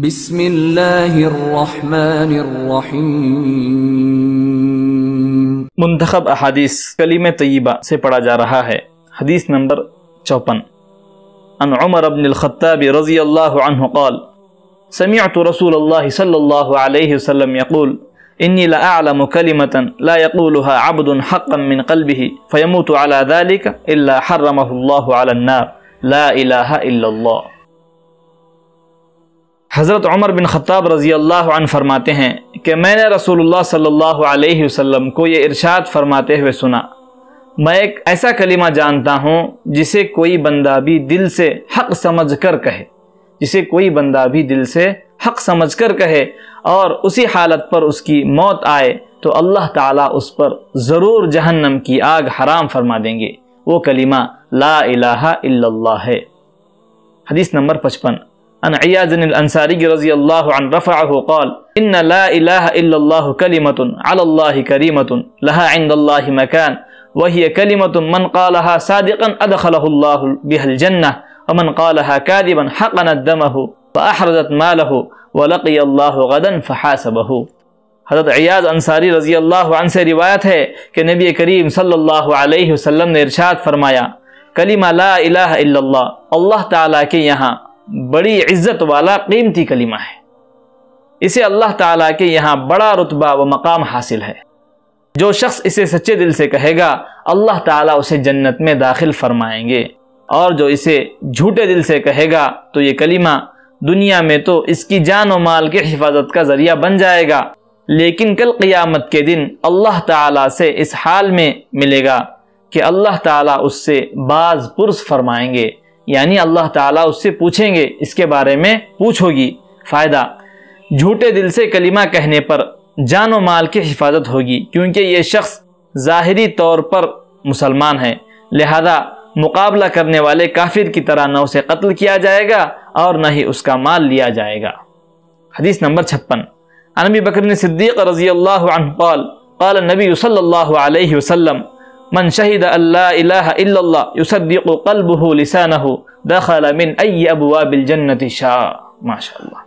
بسم اللہ الرحمن الرحیم۔ منتخب احادیث کلمہ طیبہ سے پڑھا جا رہا ہے۔ حدیث نمبر 54۔ عن عمر بن الخطاب رضی اللہ عنہ قال سمعت رسول اللہ صلی اللہ علیہ وسلم یقول انی لأعلم کلمة لا يقولها عبد حقا من قلبه فيموت على ذلك الا حرمه الله على النار لا الہ الا اللہ۔ حضرت عمر بن خطاب رضی اللہ عنہ فرماتے ہیں کہ میں نے رسول اللہ صلی اللہ علیہ وسلم کو یہ ارشاد فرماتے ہوئے سنا، میں ایک ایسا کلمہ جانتا ہوں جسے کوئی بندہ بھی دل سے حق سمجھ کر کہے، حق سمجھ کر کہے اور اسی حالت پر اس کی موت آئے تو اللہ تعالیٰ اس پر ضرور جہنم کی آگ حرام فرما دیں گے۔ وہ کلمہ لا الہ الا اللہ ہے۔ حدیث نمبر 55۔ عن عیاض الانصاری رضی اللہ عنہ رفعه قال ان لا الہ الا اللہ کلمۃ علی اللہ کریمۃ لها عند اللہ مکان وهي کلمۃ من قالها صادقا ادخلہ اللہ بها الجنہ ومن قالها كاذبا حقنت دمه فاحرزت ماله ولقی اللہ غدا فحاسبه۔ حضرت عیاض انصاری رضی اللہ عنہ سے روایت ہے کہ نبی کریم صلی اللہ علیہ وسلم نے ارشاد فرمایا، کلمہ لا الہ الا اللہ اللہ تعالیٰ کے یہاں بڑی عزت والا قیمتی کلمہ ہے، اسے اللہ تعالیٰ کے یہاں بڑا رتبہ و مقام حاصل ہے۔ جو شخص اسے سچے دل سے کہے گا اللہ تعالیٰ اسے جنت میں داخل فرمائیں گے، اور جو اسے جھوٹے دل سے کہے گا تو یہ کلمہ دنیا میں تو اس کی جان و مال کی حفاظت کا ذریعہ بن جائے گا، لیکن کل قیامت کے دن اللہ تعالیٰ سے اس حال میں ملے گا کہ اللہ تعالیٰ اس سے باز پرس فرمائیں گے، یعنی اللہ تعالیٰ اس سے پوچھیں گے، اس کے بارے میں پوچھ ہوگی۔ فائدہ، جھوٹے دل سے کلمہ کہنے پر جان و مال کی حفاظت ہوگی، کیونکہ یہ شخص ظاہری طور پر مسلمان ہے، لہذا مقابلہ کرنے والے کافر کی طرح نہ اسے قتل کیا جائے گا اور نہ ہی اس کا مال لیا جائے گا۔ حدیث نمبر 56۔ عن ابی بکر صدیق رضی اللہ عنہ قال قال النبی صلی اللہ علیہ وسلم من شہد ان لا الہ الا اللہ یصدق قلبہ لسانہ دخل من ای ابواب الجنت شاء۔ ماشاءاللہ۔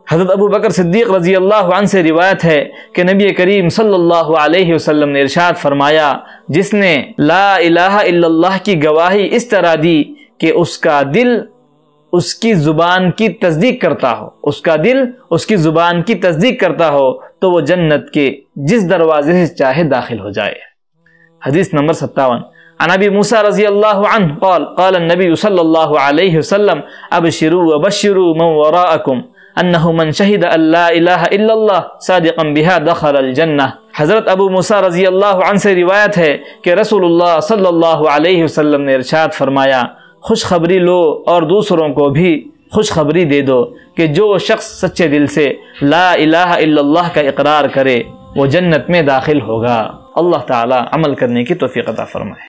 حضرت ابو بکر صدیق رضی اللہ عنہ سے روایت ہے کہ نبی کریم صلی اللہ علیہ وسلم نے ارشاد فرمایا، جس نے لا الہ الا اللہ کی گواہی اس طرح دی کہ اس کا دل اس کی زبان کی تصدیق کرتا ہو تو وہ جنت کے جس دروازے سے چاہے داخل ہو جائے۔ حدیث نمبر 57۔ عن ابی موسیٰ رضی اللہ عنہ قال قال النبی صلی اللہ علیہ وسلم ابشروا وبشروا من وراءکم انہ من شہد ان لا الہ الا اللہ صادقا بها دخل الجنہ۔ حضرت ابو موسیٰ رضی اللہ عنہ سے روایت ہے کہ رسول اللہ صلی اللہ علیہ وسلم نے ارشاد فرمایا، خوشخبری لو اور دوسروں کو بھی خوشخبری دے دو کہ جو شخص سچے دل سے لا الہ الا اللہ کا اقرار کرے وہ جنت میں داخل ہوگا۔ اللہ تعالی عمل کرنے کی توفیق عطا فرمائے۔